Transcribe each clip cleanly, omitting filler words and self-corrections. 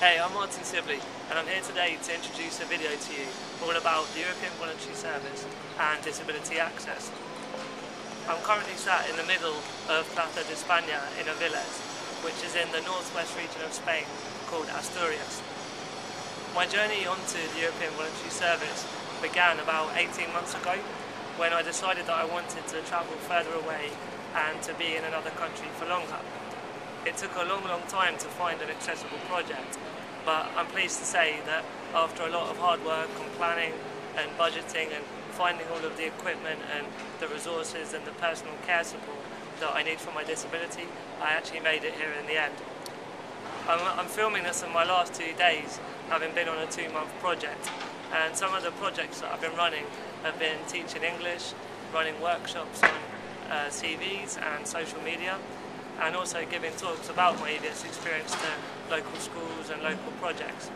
Hey, I'm Martin Sibley, and I'm here today to introduce a video to you all about the European Voluntary Service and disability access. I'm currently sat in the middle of Plaza de España in Aviles, which is in the northwest region of Spain called Asturias. My journey onto the European Voluntary Service began about 18 months ago when I decided that I wanted to travel further away and to be in another country for longer. It took a long time to find an accessible project, but I'm pleased to say that after a lot of hard work and planning and budgeting and finding all of the equipment and the resources and the personal care support that I need for my disability, I actually made it here in the end. I'm filming this in my last 2 days, having been on a 2-month project, and some of the projects that I've been running have been teaching English, running workshops on CVs and social media, and also giving talks about my EVS experience to local schools and local projects.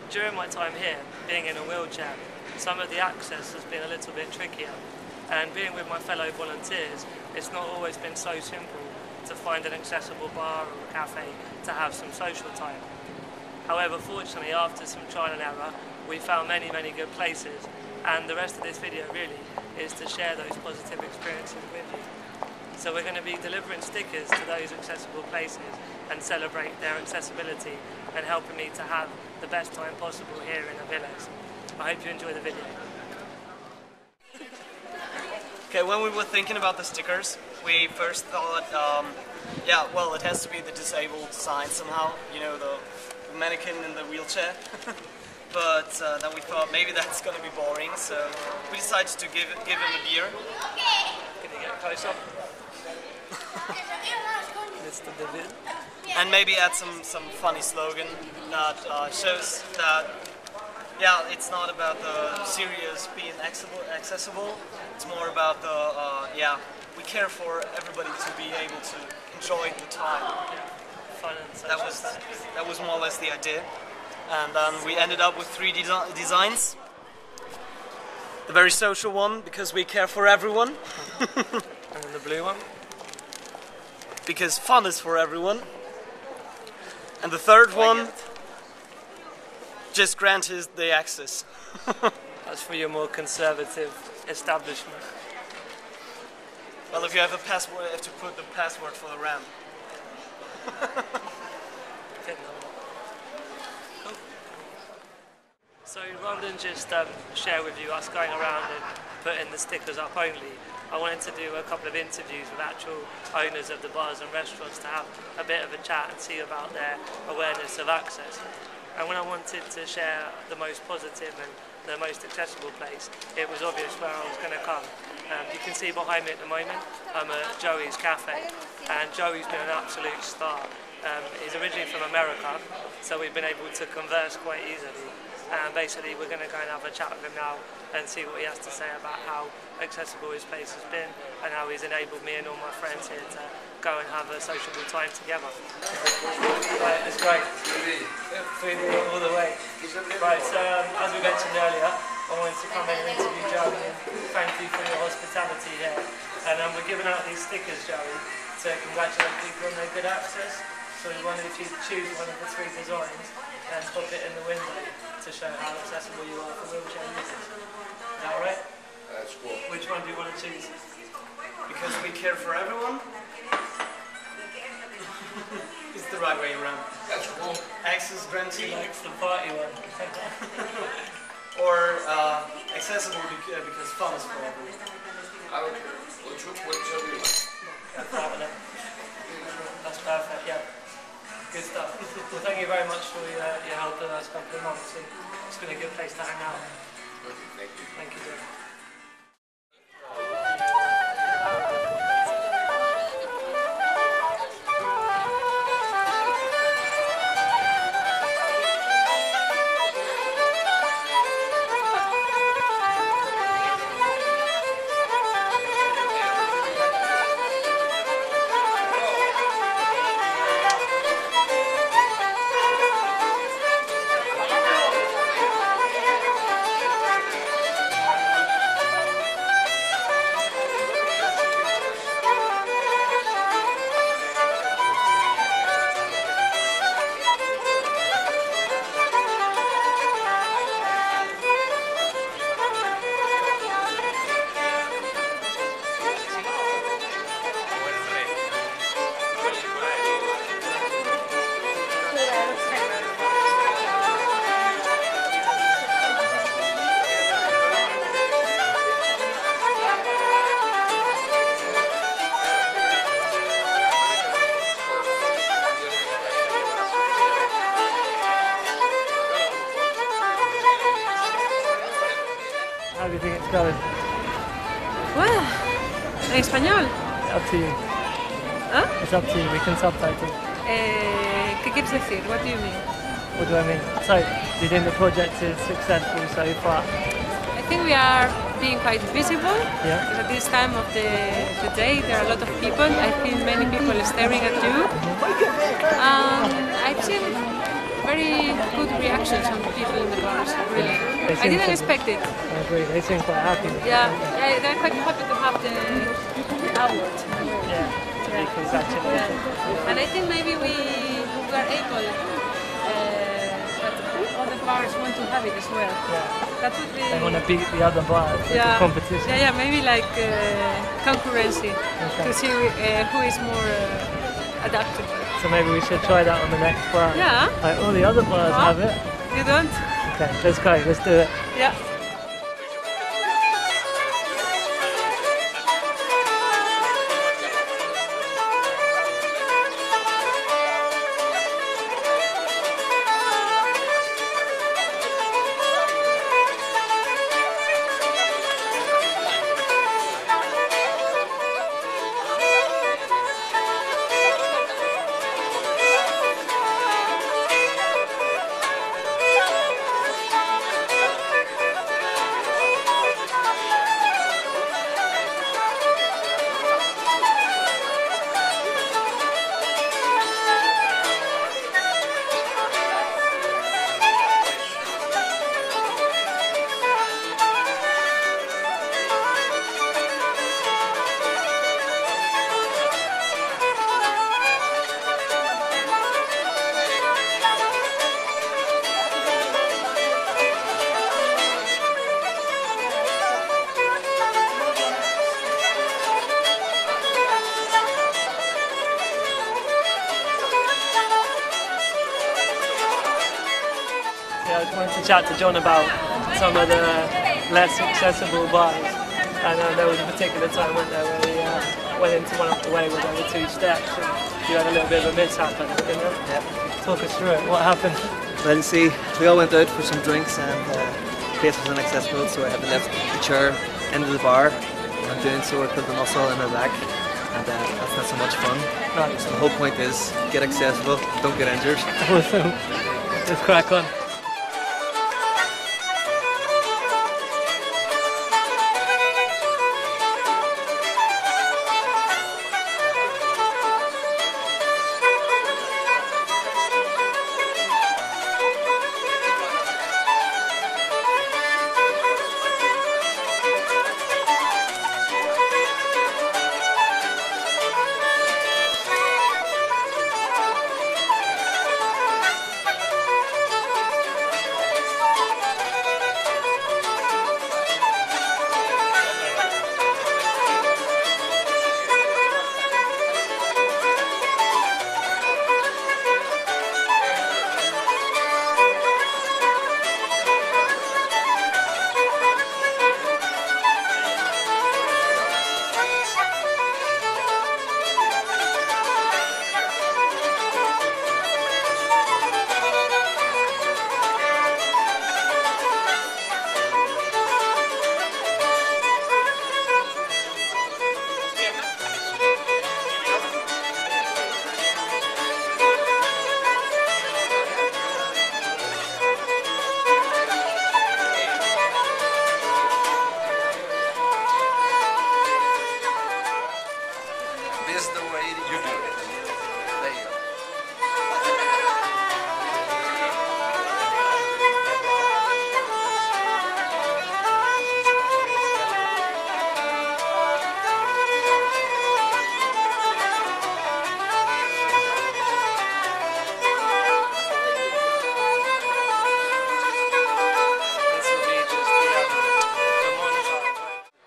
During my time here, being in a wheelchair, some of the access has been a little bit trickier, and being with my fellow volunteers, it's not always been so simple to find an accessible bar or a cafe to have some social time. However, fortunately, after some trial and error, we found many good places, and the rest of this video really is to share those positive experiences with you. So we're going to be delivering stickers to those accessible places and celebrate their accessibility and helping me to have the best time possible here in Aviles. I hope you enjoy the video. Okay, when we were thinking about the stickers, we first thought, yeah, well, it has to be the disabled sign somehow, you know, the mannequin in the wheelchair. But then we thought maybe that's going to be boring, so we decided to give him a beer. Can you get close up? Mr. David. And maybe add some funny slogan that shows that, yeah, it's not about the serious being accessible. It's more about the, yeah, we care for everybody to be able to enjoy the time. Fun and social. That was more or less the idea. And then we ended up with 3 designs. The very social one, because we care for everyone. And then the blue one. Because fun is for everyone. And the third one, just grant us the access. That's for your more conservative establishment. Well, if you have a password, you have to put the password for the ramp. Cool. So rather than just share with you us going around and putting the stickers up only, I wanted to do a couple of interviews with actual owners of the bars and restaurants to have a bit of a chat and see about their awareness of access. And when I wanted to share the most positive and the most accessible place, it was obvious where I was going to come. You can see behind me at the moment, I'm at Joey's Cafe, and Joey's been an absolute star. He's originally from America, so we've been able to converse quite easily. And basically we're going to go and have a chat with him now and see what he has to say about how accessible his place has been and how he's enabled me and all my friends here to go and have a sociable time together. Right, it's great. Food all the way. Right, so as we mentioned earlier, I wanted to come in and interview Joey and thank you for your hospitality here. And we're giving out these stickers, Joey, to congratulate people on their good access. So we wondered if you'd choose one of the 3 designs and pop it in the window to show how accessible you are for wheelchair users. Is that alright? That's cool. Which one do you want to choose? Because we care for everyone. It's the right way around. That's cool. Access granted. He likes the party one. Or accessible because fun is for everyone. I don't care. Whichever you like. That's perfect, yeah. Good stuff. Well, thank you very much for your help the last couple of months. It's been a good place to hang out. Thank you. Thank you, Dave. going? Well, en español. Up to you. Huh? It's up to you. We can subtitle. ¿Qué quieres decir? What do you mean? What do I mean? So, do you think the project is successful so far? I think we are being quite visible. Yeah. Because at this time of the day there are a lot of people. I've seen many people staring at you. I've seen very good reactions from the people in the bars, really. I didn't expect it. I agree, they seem quite happy. Yeah, they're quite happy to have the award. Yeah, to be congratulated. Yeah. And I think maybe we were able, that other bars want to have it as well. Yeah. That would be... They want to beat the other bars, like a competition. Yeah, maybe like concurrency, to see who is more adaptable. So maybe we should try that on the next bar. Yeah. Like all the other bars have it. You don't? Okay, let's go, let's do it. Yeah. I just wanted to chat to John about some of the less accessible bars. And there was a particular time where we went into one off the way where there were 2 steps and you had a little bit of a mishap, I think, didn't you? Yeah. Talk us through it. What happened? Well, you see, we all went out for some drinks and the place was inaccessible, so I had to lift the chair into the bar. And doing so, I put the muscle in my back, and that's not so much fun. Right. So the whole point is get accessible, don't get injured. Awesome. Let's crack on. This is the way you do it. There you go.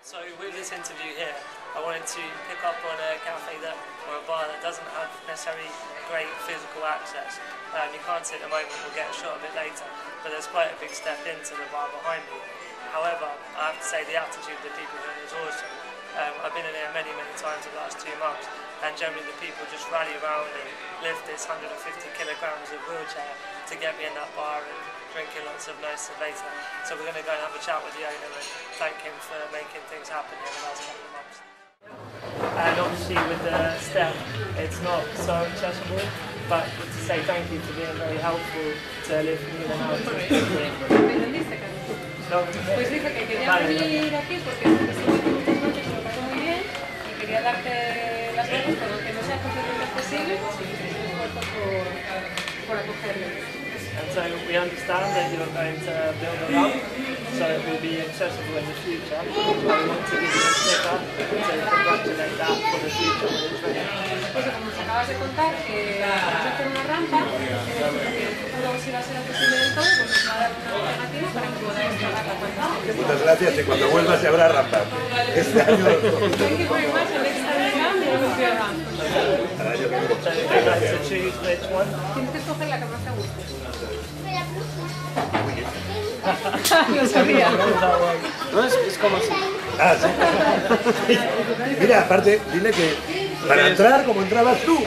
So with this interview here, I wanted to pick up on a cafe or a bar that doesn't have necessarily great physical access. You can't see at the moment, we'll get a shot of it later, but there's quite a big step into the bar behind me. However, I have to say the attitude of the people here is awesome. I've been in here many times in the last 2 months, and generally the people just rally around and lift this 150 kilograms of wheelchair to get me in that bar and drinking lots of nice cerveza. So we're going to go and have a chat with the owner and thank him for making things happen here in the last couple of months. And obviously with the step, it's not so accessible, but to say thank you for being very helpful to lift me in and out. No, Pues dije que quería venir aquí porque estuve aquí muchas noches y lo pasó muy bien y quería darte las gracias, pero que no sea completamente accesible, sí que es un esfuerzo por acogerle. And so we understand that you're going to build a ramp, so it will be accessible in the future. So we want to give you a sticker to congratulate that for the future when it's ready. Pues como nos acabas de contar que vamos a hacer una rampa, que en el futuro si va a ser accesible del todo, pues nos va a dar una alternativa para que podáis pagar la cuenta. Muchas gracias y cuando vuelva se habrá rampa. Este año... Thank you very much, and next time you come, there will be a ramp. Al año que viene. So you'd like to choose which one? Tienes que escoger la que más te guste. Lo sabía. No, es como así. Ah, sí. Mira, aparte, dile que para entrar como entrabas tú.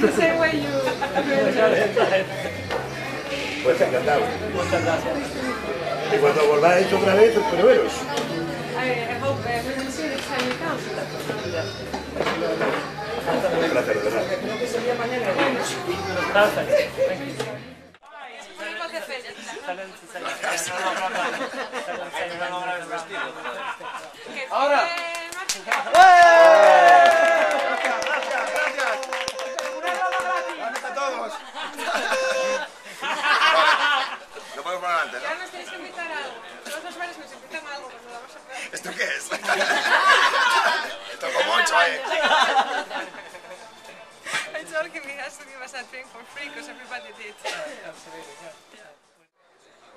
The same way you... Pues encantado. Muchas gracias. Y cuando volváis otra vez, espero veros. I hope we will see you next time you come. Un placer, de verdad. Perfect. Thank you. Ahora. Todos. No podemos poner antes, Ya nos tenéis que invitar a algo. Todos los bares nos invitan a algo cuando vamos a ver. ¿Esto qué es? Esto es como 8, I told him he has to give us a drink for free because everybody did.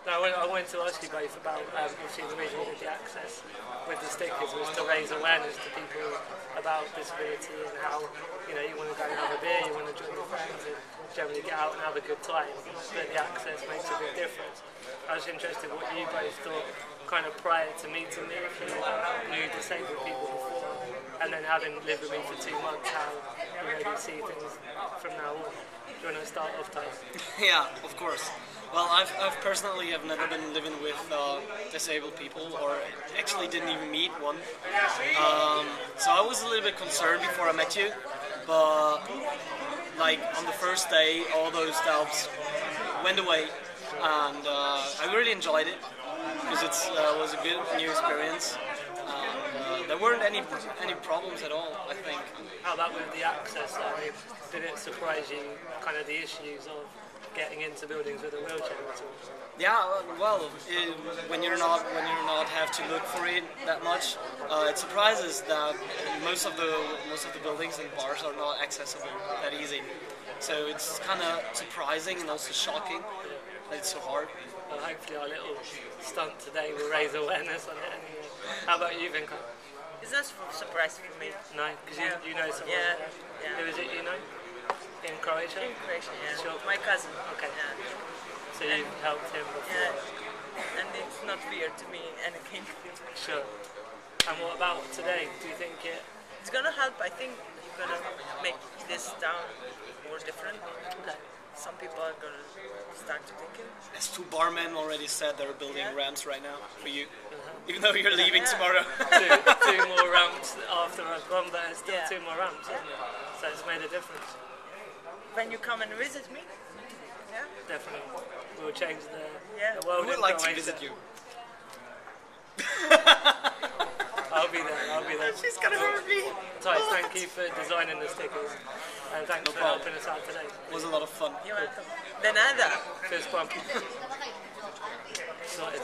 Now, I wanted to ask you both about, obviously the reason we did the access with the stickers was to raise awareness to people about disability and how, you know, you want to go and have a beer, you want to join your friends and generally get out and have a good time, but the access makes a big difference. I was interested what you both thought kind of prior to meeting me, if you knew disabled people before, and then having lived with me for 2 months, how you see things from now on. Do you want to start off, Ty? Yeah, of course. Well, I've personally have never been living with disabled people, or actually didn't even meet one. So I was a little bit concerned before I met you, but like on the first day, all those doubts went away, and I really enjoyed it because it was a good new experience. There weren't any problems at all, I think. How about with the access? I mean, did it surprise you, kind of the issues of getting into buildings with a wheelchair at all? Yeah, well, when you're not have to look for it that much, it surprises that most of the buildings and bars are not accessible that easy. So it's kind of surprising and also shocking that it's so hard. Well, hopefully our little stunt today will raise awareness on it anyway. How about you, Vinka? It's not a surprise for me. No, because you know someone. Yeah. Who is it you know? In Croatia? In Croatia, yeah. Sure. My cousin. Okay. Yeah. So you helped him before? Yeah. And it's not weird to me anything. Sure. And what about today? Do you think it's gonna help? I think it's gonna make this town more different. Okay. Some people are gonna start to thinking. As 2 barmen already said, they're building ramps right now for you, even though you're leaving tomorrow. two more ramps after I've gone, but it's still 2 more ramps, isn't it? So it's made a difference. When you come and visit me, definitely, we'll change the world. Who would like to visit you? I'll be there. she's gonna hurt me. Ty, thank you for designing the stickers, and thanks for helping us out today. It was a lot of fun. You're welcome. De nada. Fist bump. Excited.